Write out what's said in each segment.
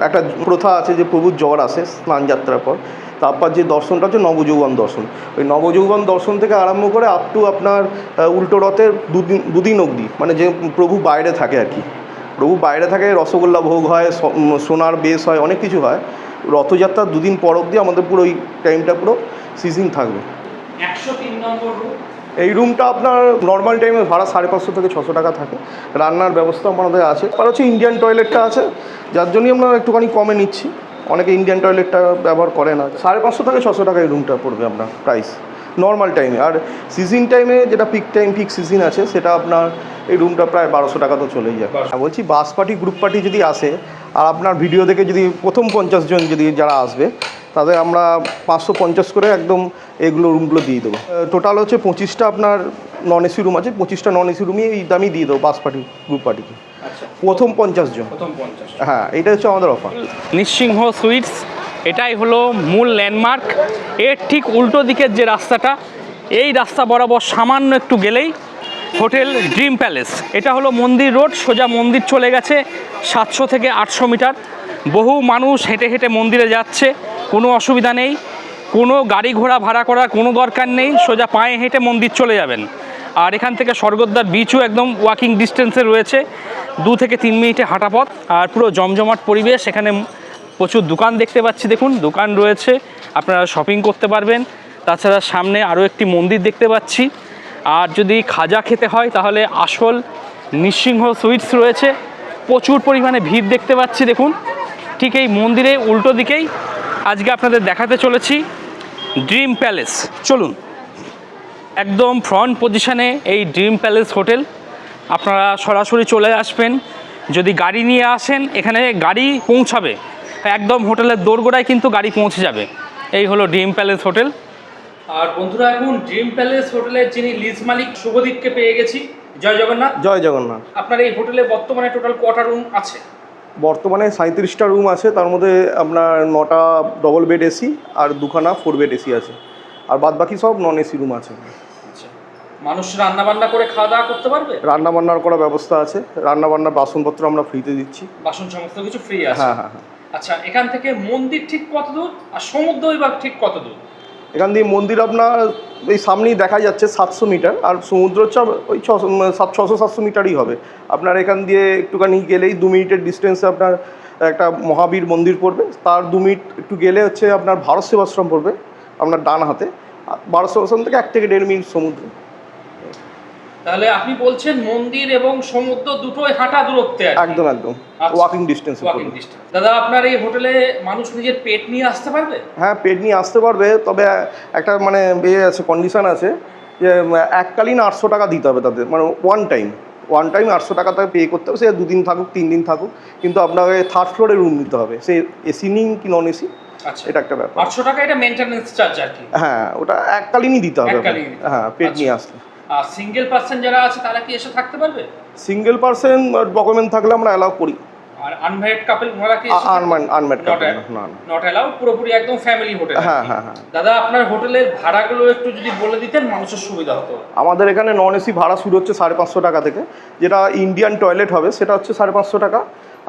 একটা প্রথা আছে যে প্রভুর জ্বর আসে স্নান যাত্রার পর, তারপর যে দর্শনটা হচ্ছে নবযৌবন দর্শন। ওই নবযৌবন দর্শন থেকে আরম্ভ করে আপ টু আপনার উল্টো রথের দুদিন অবধি, মানে যে প্রভু বাইরে থাকে আর কি, প্রভু বাইরে থাকে, রসগোল্লা ভোগ হয়, সোনার বেশ হয়, অনেক কিছু হয়। রথযাত্রার দুদিন পর অবধি আমাদের পুরো ওই টাইমটা পুরো সিজিং থাকবে। 103 নম্বর রুম। এই রুমটা আপনার নর্মাল টাইমে ভাড়া 550 থেকে 600 টাকা থাকে। রান্নার ব্যবস্থা আমাদের আছে, আর হচ্ছে ইন্ডিয়ান টয়লেটটা আছে, যার জন্যই আমরা একটুখানি কমে নিচ্ছি। অনেকে ইন্ডিয়ান টয়লেটটা ব্যবহার করে না। 550 থেকে 600 টাকা এই রুমটা পড়বে আপনার প্রাইস নর্মাল টাইমে। আর সিজন টাইমে যেটা পিক সিজন আছে, সেটা আপনার এই রুমটা প্রায় 1200 টাকা তো চলেই যায়। বলছি বাস পার্টি গ্রুপ পার্টি যদি আসে, আর আপনার ভিডিও দেখে যদি প্রথম 50 জন যদি যারা আসবে, তাদের আমরা 550 করে একদম এগুলো রুমগুলো দিয়ে দেবো। টোটাল হচ্ছে 25টা আপনার নন এসি রুম আছে, 25টা নন এসি রুমই এই দামই দিয়ে দেবো বাস পার্টি গ্রুপ পার্টিকে। আচ্ছা, প্রথম 50 জন। হ্যাঁ, এটা হচ্ছে আমাদের অফার। নৃসিংহ সুইটস, এটাই হলো মূল ল্যান্ডমার্ক। এর ঠিক উল্টো দিকের যে রাস্তাটা, এই রাস্তা বরাবর সামান্য একটু গেলেই হোটেল ড্রিম প্যালেস। এটা হলো মন্দির রোড, সোজা মন্দির চলে গেছে 700 থেকে 800 মিটার। বহু মানুষ হেঁটে হেঁটে মন্দিরে যাচ্ছে, কোনো অসুবিধা নেই, কোনো গাড়ি ঘোড়া ভাড়া করার কোনো দরকার নেই, সোজা পায়ে হেঁটে মন্দির চলে যাবেন। আর এখান থেকে স্বর্গদ্বার বিচও একদম ওয়াকিং ডিস্টেন্সে রয়েছে, 2 থেকে 3 মিনিটে হাঁটা পথ। আর পুরো জমজমাট পরিবেশ, এখানে প্রচুর দোকান দেখতে পাচ্ছি, দেখুন দোকান রয়েছে, আপনারা শপিং করতে পারবেন। তাছাড়া সামনে আরও একটি মন্দির দেখতে পাচ্ছি। আর যদি খাজা খেতে হয় তাহলে আসল নৃসিংহ সুইটস রয়েছে, প্রচুর পরিমাণে ভিড় দেখতে পাচ্ছি দেখুন। ঠিক এই মন্দিরে উল্টো দিকেই আজকে আপনাদের দেখাতে চলেছি ড্রিম প্যালেস। চলুন, একদম ফ্রন্ট পজিশনে এই ড্রিম প্যালেস হোটেল। আপনারা সরাসরি চলে আসবেন, যদি গাড়ি নিয়ে আসেন এখানে গাড়ি পৌঁছাবে, একদম হোটেলের দোরগোড়ায় কিন্তু গাড়ি পৌঁছে যাবে। এই হলো ড্রিম প্যালেস হোটেল। আর বন্ধুরা, এখন ড্রিম প্যালেস হোটেলের যিনি লিজ মালিক শুভদীপকে পেয়ে গেছি। জয় জগন্নাথ। জয় জগন্নাথ। আপনার এই হোটেলে বর্তমানে টোটাল কটা রুম আছে? বর্তমানে 37টা রুম আছে, তার মধ্যে আপনার 9টা ডবল বেড এসি আর 2খানা 4 বেড এসি আছে, আর বাদ বাকি সব নন এসি রুম আছে। আচ্ছা, মানুষ রান্নাবান্না করে খাওয়া দাওয়া করতে পারবে? রান্নাবান্নার করার ব্যবস্থা আছে, রান্নাবান্নার বাসনপত্র আমরা ফ্রিতে দিচ্ছি। বাসন সমস্ত কিছু ফ্রি আছে? হ্যাঁ হ্যাঁ হ্যাঁ। আচ্ছা, এখান থেকে মন্দির ঠিক কত দূর, আর সমুদ্র এবার ঠিক কত দূর? এখান দিয়ে মন্দির আপনার এই সামনেই দেখা যাচ্ছে 700 মিটার, আর সমুদ্র হচ্ছে ওই 600-700 মিটারই হবে। আপনার এখান দিয়ে একটুখানি গেলেই 2 মিনিটের ডিস্টেন্সে আপনার একটা মহাবীর মন্দির পড়বে, তার 2 মিনিট একটু গেলে হচ্ছে আপনার ভারত সেবাশ্রম পড়বে আপনার ডান হাতে। ভারত সেবাশ্রম থেকে 1 থেকে 1.5 মিনিট সমুদ্র। তাহলে আপনি বলছেন মন্দির এবং সমুদ্র দুটোই হাঁটা দূরত্বে? একদম একদম ওয়াকিং ডিস্টেন্স। দাদা, আপনার এই হোটেলে মানুষ নিজের পেট নিয়ে আসতে পারবে? হ্যাঁ, পেট নিয়ে আসতে পারবে, তবে একটা মানে আছে, কন্ডিশন আছে যে এককালীন 800 টাকা দিতে হবে তাদের, মানে ওয়ান টাইম 800 টাকা তাকে পে করতে হবে। সে 2 দিন থাকুক 3 দিন থাকুক, কিন্তু আপনাকে 3rd ফ্লোরে রুম নিতে হবে, সে এসি নিন কি নন এসি। আচ্ছা, এটা একটা ব্যাপার। 800 টাকা এটা মেইনটেনেন্স চার্জ আর কি? হ্যাঁ, ওটা এককালীনই দিতে হবে। হ্যাঁ, পেট নিয়ে আসলে। আর সিঙ্গেল পার্সন যারা আছে তারা কি এসে থাকতে পারবে? সিঙ্গেল পার্সন ডকুমেন্ট থাকলে আমরা অ্যালাউ করি। আর আনম্যারিড কাপল ওরা কি? আনম্যারিড কাপল না, নট অ্যালাউড, পুরোপুরি একদম ফ্যামিলি হোটেল। হ্যাঁ হ্যাঁ হ্যাঁ। দাদা, আপনার হোটেলের ভাড়াগুলো একটু যদি বলে দিতেন মানুষের সুবিধা হতো। আমাদের এখানে নন এসি ভাড়া শুরু হচ্ছে 550 টাকা থেকে, যেটা ইন্ডিয়ান টয়লেট হবে সেটা হচ্ছে 550 টাকা,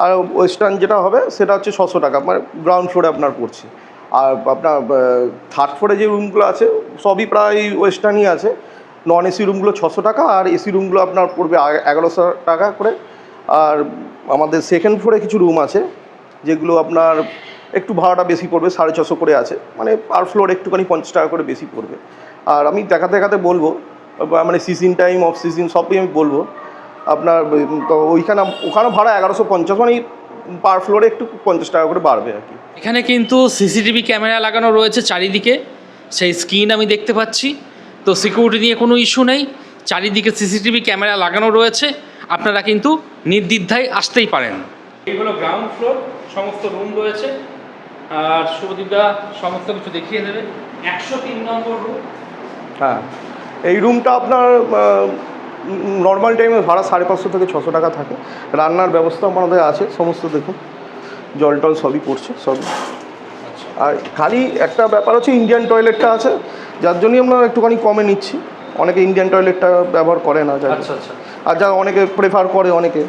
আর ওয়েস্টার্ন যেটা হবে সেটা হচ্ছে 600 টাকা, মানে গ্রাউন্ড ফ্লোরে আপনার পড়ছে। আর আপনার 3rd ফ্লোরে যে রুমগুলো আছে সবই প্রায় ওয়েস্টার্নই আছে। নন এসি রুমগুলো 600 টাকা, আর এসি রুমগুলো আপনার পড়বে 1100 টাকা করে। আর আমাদের 2nd ফ্লোরে কিছু রুম আছে যেগুলো আপনার একটু ভাড়াটা বেশি পড়বে, 650 করে আছে, মানে পার ফ্লোর একটুখানি 50 টাকা করে বেশি পড়বে। আর আমি দেখাতে বলবো, মানে সিজন টাইম অফ সিজন সবই আমি বলবো আপনার। তো ওখানে ভাড়া 1150, মানে পার ফ্লোরে একটু 50 টাকা করে বাড়বে আর কি। এখানে কিন্তু সিসিটিভি ক্যামেরা লাগানো রয়েছে চারিদিকে, সেই স্ক্রিন আমি দেখতে পাচ্ছি। তো সিকিউরিটি নিয়ে কোনো ইস্যু নেই, চারিদিকে সিসিটিভি ক্যামেরা লাগানো রয়েছে, আপনারা কিন্তু নির্দ্বিধায় আসতেই পারেন। এই হলো গ্রাউন্ড ফ্লোর, সমস্ত রুম রয়েছে, আর শুভদীপদা সমস্ত কিছু দেখিয়ে দেবে। 103 নম্বর রুম। হ্যাঁ, এই রুমটা আপনার নর্মাল টাইমে ভাড়া 550 থেকে 600 টাকা থাকে। রান্নার ব্যবস্থা আমাদের আছে সমস্ত, দেখুন জল টল সবই পড়ছে সবই। আর খালি একটা ব্যাপার হচ্ছে ইন্ডিয়ান টয়লেটটা আছে, যার জন্যই আমরা একটুখানি কমে নিচ্ছি। অনেকে ইন্ডিয়ান টয়লেটটা ব্যবহার করে না, আচ্ছা আচ্ছা। আর যা অনেকে প্রেফার করে, অনেকে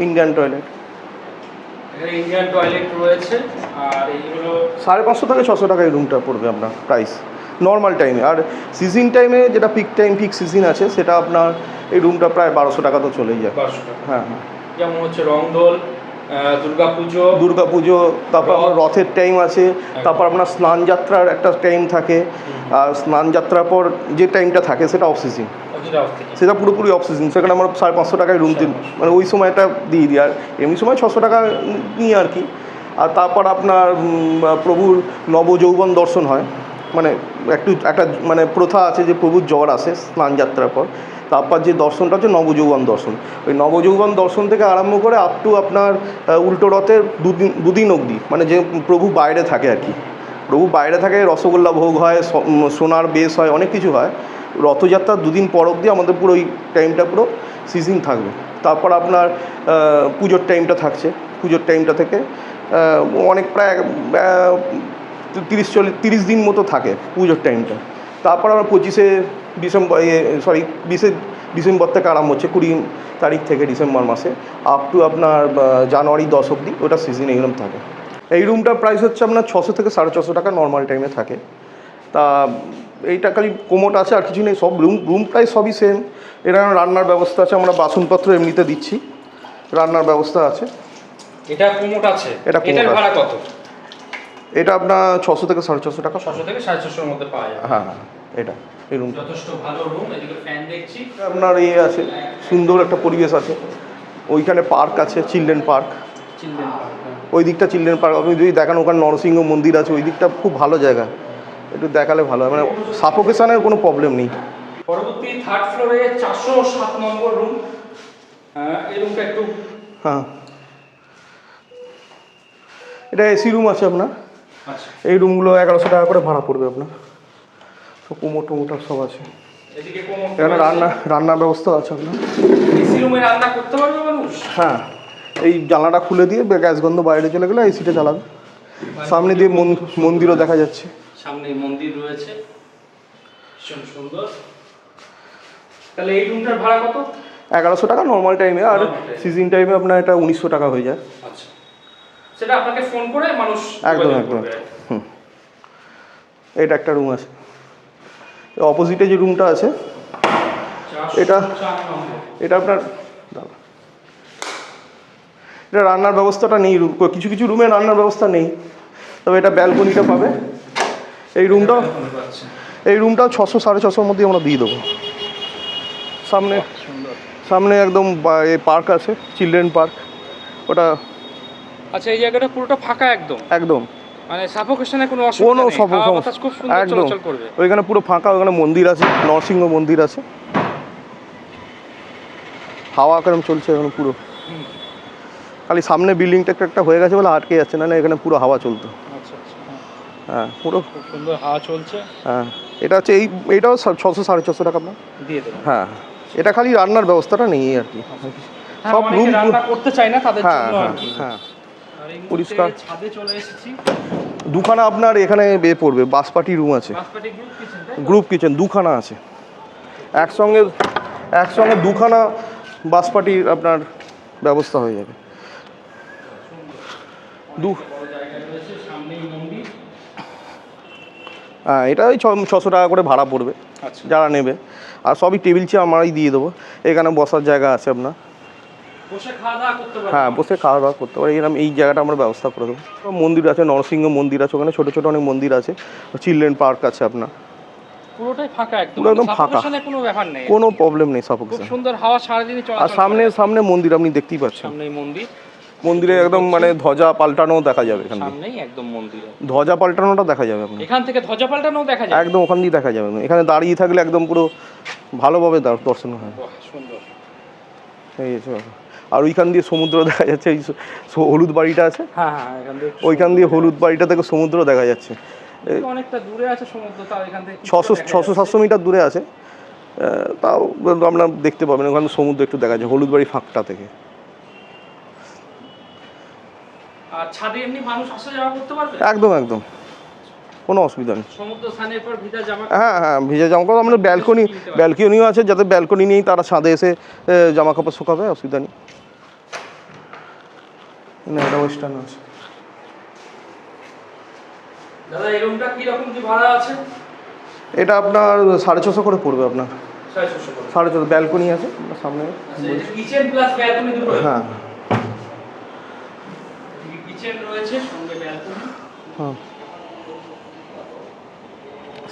ইন্ডিয়ান টয়লেট। এখানে ইন্ডিয়ান টয়লেট রয়েছে, আর এইগুলো 550 থেকে 600 টাকা এই রুমটা পড়বে আপনার প্রাইস নর্মাল টাইমে। আর সিজন টাইমে যেটা পিক টাইম পিক সিজন আছে সেটা আপনার এই রুমটা প্রায় 1200 টাকা তো চলেই যায়। 1200 টাকা। হ্যাঁ হ্যাঁ, যেমন হচ্ছে রংদোল, দুর্গাপুজো, তারপর আপনার রথের টাইম আছে, তারপর আপনার স্নান যাত্রার একটা টাইম থাকে, আর স্নান যাত্রার পর যে টাইমটা থাকে সেটা অফ সিজন, সেটা পুরোপুরি অফ সিজন। সেখানে আমরা 550 টাকায় রুম দিই, মানে ওই সময়টা দিয়ে দিই। আর এমনি সময় 600 টাকা নিই আর কি। আর তারপর আপনার প্রভুর নবযৌবন দর্শন হয়, মানে একটা মানে প্রথা আছে যে প্রভুর জ্বর আসে স্নান যাত্রার পর, তারপর যে দর্শনটা হচ্ছে নবযৌবন দর্শন। ওই নবযৌবন দর্শন থেকে আরম্ভ করে আপ টু আপনার উল্টো রথের দুদিন অবধি, মানে যে প্রভু বাইরে থাকে আর কি, প্রভু বাইরে থাকে, রসগোল্লা ভোগ হয়, সোনার বেশ হয়, অনেক কিছু হয়। রথযাত্রার দুদিন পর অবধি আমাদের পুরো ওই টাইমটা পুরো সিজন থাকবে। তারপর আপনার পুজোর টাইমটা থাকছে, পুজোর টাইমটা থেকে অনেক প্রায় 30 দিন মতো থাকে পুজোর টাইমটা। তারপর আমরা 25শে ডিসেম্বর, 20শে ডিসেম্বর থেকে আরম্ভ হচ্ছে, 20 তারিখ থেকে ডিসেম্বর মাসে আপ টু আপনার জানুয়ারি 10 অবধি ওটা সিজন এইরকম থাকে। এই রুমটার প্রাইস হচ্ছে আপনার 600 থেকে 450 টাকা নর্মাল টাইমে থাকে। তা এইটা খালি কোমোট আছে, আর কিছু নেই, সব রুম প্রাইস সবই সেম। এটা রান্নার ব্যবস্থা আছে, আমরা বাসনপত্র এমনিতে দিচ্ছি, রান্নার ব্যবস্থা আছে। এটা কোমোট আছে, এটা এটার ভাড়া কত? এটা আপনার 600 থেকে 450 টাকা। 600 থেকে 450 এর মধ্যে পাওয়া যায়। হ্যাঁ হ্যাঁ, এটা এই রুম যথেষ্ট ভালো রুম। এদিকে ফ্যান দেখছি, আপনার আছে, সুন্দর একটা পরিবেশ আছে। ওইখানে পার্ক আছে, চিলড্রেন পার্ক, ওই দিকটা চিলড্রেন পার্ক আপনি যদি দেখান, ওখানে নরসিংহ মন্দির আছে, ওই দিকটা খুব ভালো জায়গা, একটু দেখালে ভালো হয়, মানে সাফোকেশনের কোনো প্রবলেম নেই। পরবর্তী থার্ড ফ্লোরে 407 নম্বর রুম। এই রুমটা একটু, হ্যাঁ, এটা এসি রুম আছে আপনার। আচ্ছা, এই রুমগুলো 1100 টাকা করে ভাড়া পড়বে আপনার। সব কোমোট সব আছে। এদিকে কোমোট, এখানে রান্নার ব্যবস্থা আছে আপনার। এসি রুমে রান্না করতে পারবে মানুষ? হ্যাঁ, এই জানলাটা খুলে দিয়ে গ্যাস গন্ধ বাইরে চলে গেলে এসিটা চালাবে। সামনে দিয়ে মন্দিরও দেখা যাচ্ছে, সামনে মন্দির রয়েছে, ভীষণ সুন্দর। তাহলে এই রুমটার ভাড়া কত? 1100 টাকা নর্মাল টাইমে, আর সিজন টাইমে আপনার এটা 1900 টাকা হয়ে যায়। আচ্ছা, সেটা আপনাকে ফোন করে মানুষ একদম। হুম, এটা একটা রুম আছে, অপোজিটে যে রুমটা আছে এটা আপনার, এটা রান্নার ব্যবস্থাটা নেই, কিছু কিছু রুমে রান্নার ব্যবস্থা নেই, তবে এটা ব্যালকনিটা পাবে। এই রুমটাও 600 650 মধ্যে আমরা দিয়ে দেবো। সামনে একদম পার্ক আছে, চিলড্রেন পার্ক, ওটা। আচ্ছা, এই জায়গাটা পুরোটা ফাঁকা একদম, মানে সাফোকেশনের কোনো অসুবিধা নেই, হাওয়া বাতাস খুব সুন্দর চলাচল করবে। ওইখানে পুরো ফাঁকা, ওখানে মন্দির আছে, নরসিংহ মন্দির আছে, হাওয়া কেরম চলছে এখানে পুরো। খালি সামনে বিল্ডিংটা একটা হয়ে গেছে বলে আটকে যাচ্ছে, না এখানে পুরো হাওয়া চলতো। আচ্ছা, হ্যাঁ, পুরো খুব সুন্দর হাওয়া চলছে। হ্যাঁ, এটা হচ্ছে এইটাও 600 450 টাকা আপনার দিয়ে দেবেন। হ্যাঁ, এটা খালি রান্নার ব্যবস্থাটা নেই আর কি, সব রুম রান্না করতে চাই না তাদের হ্যাঁ জন্য আর কি। হ্যাঁ, আর এই পরিষ্কার। ছাদে চলে এসেছি। দুখানা আপনার এখানে পড়বে, বাসপাটি রুম আছে, বাসপাটি গ্রুপ কিচেন, তাই তো? গ্রুপ কিচেন দুখানা আছে, একসঙ্গে দুখানা বাসপাটির আপনার ব্যবস্থা হয়ে যাবে। হ্যাঁ, এটা ওই 600 টাকা করে ভাড়া পড়বে যারা নেবে, আর সবই টেবিল চেয়ার আমরাই দিয়ে দেবো। এখানে বসার জায়গা আছে আপনার, হ্যাঁ বসে খাওয়া দাওয়া করতে পারে, এরকম এই জায়গাটা আমরা ব্যবস্থা করে দেবো। মন্দির আছে, নরসিংহ মন্দির আছে, ওখানে ছোটো ছোটো অনেক মন্দির আছে, চিলড্রেন পার্ক আছে আপনার। পুরোটাই ফাঁকা একদম, একদম ফাঁকা, কোনো ব্যাপার নেই, কোনো প্রবলেম নেই, সাফোকেশন। খুব সুন্দর হাওয়া সারাদিনই চলাচল। আর সামনে মন্দির আপনি দেখতেই পাচ্ছেন, সামনেই মন্দিরে একদম মানে ধ্বজা পাল্টানো দেখা যাবে, এখানে সামনেই একদম মন্দির, ধ্বজা পাল্টানোটা দেখা যাবে আপনার, এখান থেকে ধ্বজা পাল্টানো দেখা যায় একদম, ওখান দিয়ে দেখা যাবে। এখানে দাঁড়িয়ে থাকলে একদম পুরো ভালোভাবে দর্শন হয়। সুন্দর এই আছে ব্যাপার। আর ওইখান দিয়ে সমুদ্র দেখা যাচ্ছে, এই হলুদ বাড়িটা আছে, হ্যাঁ, ওইখান দিয়ে হলুদ বাড়িটা থেকে সমুদ্র দেখা যাচ্ছে। অনেকটা দূরে আছে সমুদ্র, তাও এখান থেকে 600-700 মিটার দূরে আছে, তাও আমরা দেখতে পাবেন, ওখানে সমুদ্র একটু দেখা যাচ্ছে হলুদ বাড়ি ফাঁকটা থেকে। আর ছাদে এমনি মানুষ আসা যাওয়া করতে পারবে? একদম, কোনো অসুবিধা নেই। সমুদ্র স্নানের পর ভিজা জামা, হ্যাঁ ভিজে জামা কাপড়, আমাদের ব্যালকনিও আছে, যাতে ব্যালকনি নেই তারা ছাদে এসে জামা কাপড় শুকাবে, অসুবিধা নেই। না এটা ওয়েস্টার্ন আছে। দাদা এই রুমটা কি রকম কি ভাড়া আছে? এটা আপনার 650 করে পড়বে আপনার। 650 করে। 650 ব্যালকনি আছে সামনে। আচ্ছা এটা কিচেন প্লাস ব্যালকনি দুটো? হ্যাঁ কিচেন রয়েছে সঙ্গে ব্যালকনি। হ্যাঁ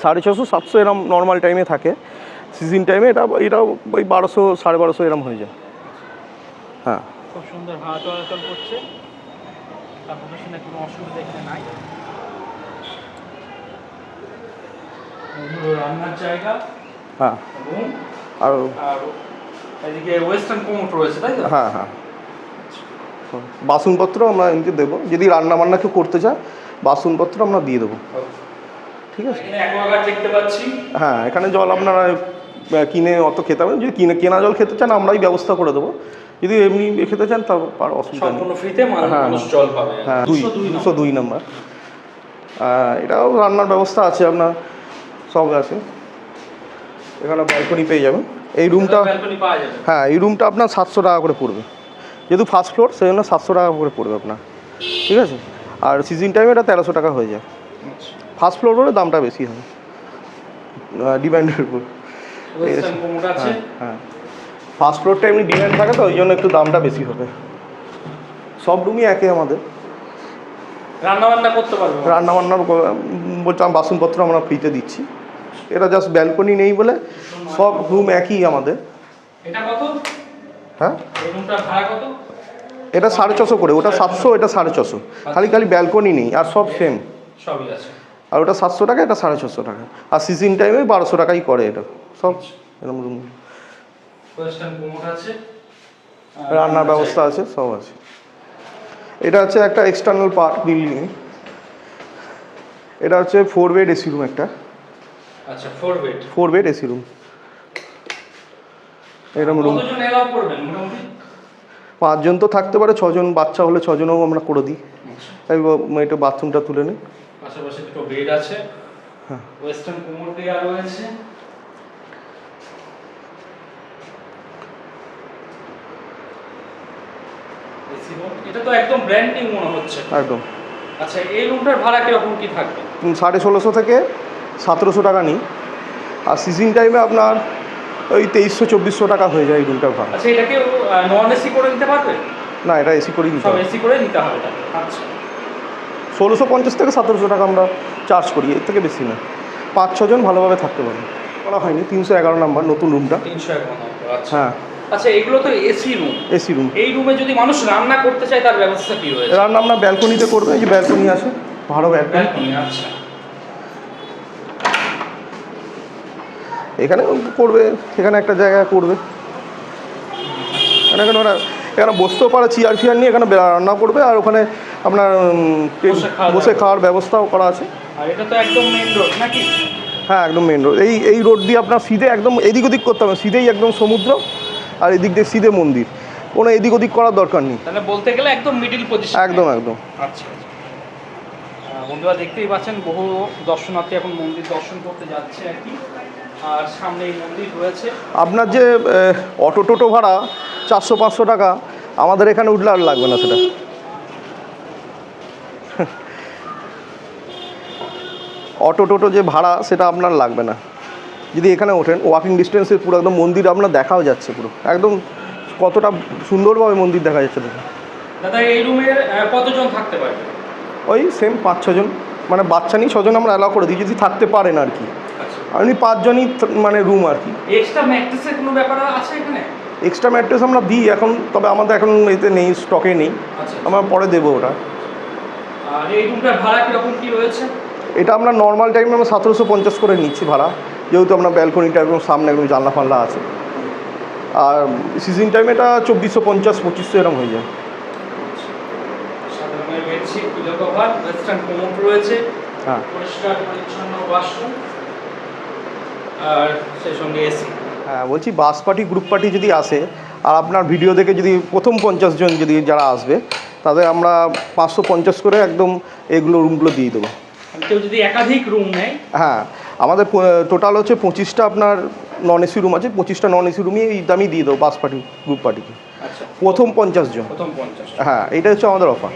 650 700 এরম নর্মাল টাইমে থাকে, সিজন টাইমে এটা ওই 1200 1250 এরম হয়ে যায়। হ্যাঁ খুব সুন্দর হাওয়া চলাচল করছে, তারপরে শুনে কোনো অসুবিধা এখানে নাই। রান্নার জায়গা, হ্যাঁ রুম আর এদিকে ওয়েস্টার্ন কোমোড রয়েছে তাই তো? হ্যাঁ হ্যাঁ বাসনপত্র আমরা এমনি দেবো, যদি রান্না বান্না কেউ করতে চায় বাসনপত্র আমরা দিয়ে দেবো। ঠিক আছে। এখানে অ্যাকোয়াগার্ড দেখতে পাচ্ছি। হ্যাঁ এখানে জল আপনারা কিনে অত খেতে হবে, যদি কেনা জল খেতে চান আমরাই ব্যবস্থা করে দেবো, যদি এমনি খেতে চান তাও আর অসুবিধা নেই। সম্পূর্ণ ফ্রিতে হ্যাঁ মানুষ জল পাবে। হ্যাঁ 202 নম্বর। এটাও রান্নার ব্যবস্থা আছে আপনার, সব আছে। এখানে ব্যালকনি পেয়ে যাবেন। এই রুমটা ব্যালকনি পাওয়া যাবে। হ্যাঁ এই রুমটা আপনার 700 টাকা করে পড়বে, যেহেতু ফার্স্ট ফ্লোর সেই জন্য 700 টাকা করে পড়বে আপনার। ঠিক আছে। আর সিজন টাইমে এটা 1300 টাকা হয়ে যায়। ফার্স্ট ফ্লোর হলে দামটা বেশি হয়, ডিমান্ডের উপর। ওয়েস্টার্ন কোমোড আছে। হ্যাঁ ফার্স্ট ফ্লোরটা এমনি ডিমান্ড থাকে তো ওই জন্য একটু দামটা বেশি হবে। সব রুমই একে আমাদের। রান্না বান্না করতে পারবে? রান্নাবান্নার বলছিলাম বাসনপত্র আমরা ফ্রিতে দিচ্ছি, এটা জাস্ট ব্যালকনি নেই বলে সব রুম একই আমাদের। এটা কত? হ্যাঁ এই রুমটা ভাড়া কত? এটা 650 করে, ওটা 700 এটা 650, খালি ব্যালকনি নেই আর সব সেম সবই আছে। আর ওটা 700 টাকা এটা 650 টাকা, আর সিজন টাইমে 1200 টাকাই করে এটা সব এরকম রুম। ওয়েস্টার্ন কোমোড আছে, রান্নার ব্যবস্থা আছে, সব আছে। এটা হচ্ছে একটা এক্সটার্নাল পার্ট বিল্ডিং, এটা হচ্ছে 4 বেড এসি রুম একটা। আচ্ছা 4 বেড এসি রুম এরকম রুম। কতজন এলাও করবেন মোটামুটি? 5 জন তো থাকতে পারে, 6 জন বাচ্চা হলে 6 জনও আমরা করে দিই। তাই এটা বাথরুমটা তুলে নিই। পাশাপাশি দুটো বেড আছে। হ্যাঁ ওয়েস্টার্ন কোমোড দেওয়া রয়েছে। এসি রুম, এটা তো একদম ব্র্যান্ড নিউ মনে হচ্ছে। একদম। আচ্ছা এই রুমটার ভাড়া কিরকম কি থাকবে? 1650 থেকে 1700 টাকা নিই, আর সিজন টাইমে আপনার ওই 2300-2400 টাকা হয়ে যায় এই রুমটার ভাড়া। আচ্ছা এটা কি নন এসি করে নিতে পারবে? না এটা এসি করেই নিতে সব হবে। এসি করে নিতে হবে তাহলে। আচ্ছা 1650 থেকে 1700 টাকা আমরা চার্জ করি, এর থেকে বেশি না। 5-6 জন ভালোভাবে থাকতে পারে। করা হয়নি 311 নম্বর নতুন রুমটা। 311 নম্বর। আচ্ছা হ্যাঁ আচ্ছা এগুলো তো এসি রুম। AC room. এই রুমে যদি মানুষ রান্না করতে চায় তার ব্যবস্থা কি রয়েছে? রান্না আমরা ব্যালকনিতে করবে, এই যে ব্যালকনি আছে, ভালো ব্যালকনি। ব্যালকনি আচ্ছা। এখানে করবে, এখানে একটা জায়গায় করবে, এখানে ওরা এখানে বসতেও পারে চেয়ার ফিয়ার নিয়ে, এখানে রান্না করবে আর ওখানে আপনার বসে খাওয়ার ব্যবস্থাও করা আছে। আর এটা তো একদম মেইন রোড নাকি? হ্যাঁ একদম মেন রোড। এই রোড দিয়ে আপনার সিধে একদম এদিক ওদিক করতে হবে, সিধেই একদম সমুদ্র আর এদিক দিয়ে সিধে মন্দির, কোনো এদিক ওদিক করার দরকার নেই। তাহলে বলতে গেলে একদম মিডল পজিশন। একদম। আচ্ছা বন্ধুরা দেখতেই পাচ্ছেন বহু দর্শনার্থী এখন মন্দির দর্শন করতে যাচ্ছে আর কি, আর সামনে এই মন্দির রয়েছে। আপনার যে অটো টোটো ভাড়া 400-500 টাকা, আমাদের এখানে উঠলে আর লাগবে না সেটা। অটো টোটো যে ভাড়া সেটা আপনার লাগবে না যদি এখানে ওঠেন। ওয়াকিং ডিস্টেন্সে পুরো একদম মন্দির আপনার দেখাও যাচ্ছে, পুরো একদম কতটা সুন্দরভাবে মন্দির দেখা যাচ্ছে দেখুন। দাদা এই রুমে কতজন থাকতে পারবে? ওই সেম 5-6 জন, মানে বাচ্চা নিয়ে 6 জন আমরা অ্যালাউ করে দিই যদি থাকতে পারেন আর কি। আপনি 5 জনই মানে রুম আর কি। এক্সট্রা ম্যাট্রেসের কোনো ব্যাপার আছে এখানে? এক্সট্রা ম্যাট্রেস আমরা দিই এখন, তবে আমাদের এখন এতে নেই, স্টকে নেই। আচ্ছা আমরা পরে দেবো ওটা। আর এই রুমটার ভাড়া কীরকম কী রয়েছে? এটা আমরা নর্মাল টাইমে আমরা 1750 করে নিচ্ছি ভাড়া, যেহেতু আমরা ব্যালকনিটা একদম সামনে একদম জানলা ফাল্লা আছে। আর সিজন টাইমে এটা 2450-2500 এরকম হয়ে যায়। সাধারণ bedsheet, pillow cover, western commode রয়েছে। হ্যাঁ পরিষ্কার পরিচ্ছন্ন ওয়াশরুম আর সেই সঙ্গে এসি। হ্যাঁ বলছি বাস পার্টি গ্রুপ পার্টি যদি আসে আর আপনার ভিডিও দেখে যদি প্রথম 50 জন যদি যারা আসবে তাদের আমরা 550 করে একদম এগুলো রুমগুলো দিয়ে দেবো। কেউ যদি একাধিক রুম নেয়? হ্যাঁ আমাদের টোটাল হচ্ছে 25টা আপনার নন এসি রুম আছে, 25টা নন এসি রুমই এই দামই দিয়ে দেবো বাস পার্টি গ্রুপ পার্টিকে। আচ্ছা প্রথম 50 জন। প্রথম 50। হ্যাঁ, এটা হচ্ছে আমাদের অফার।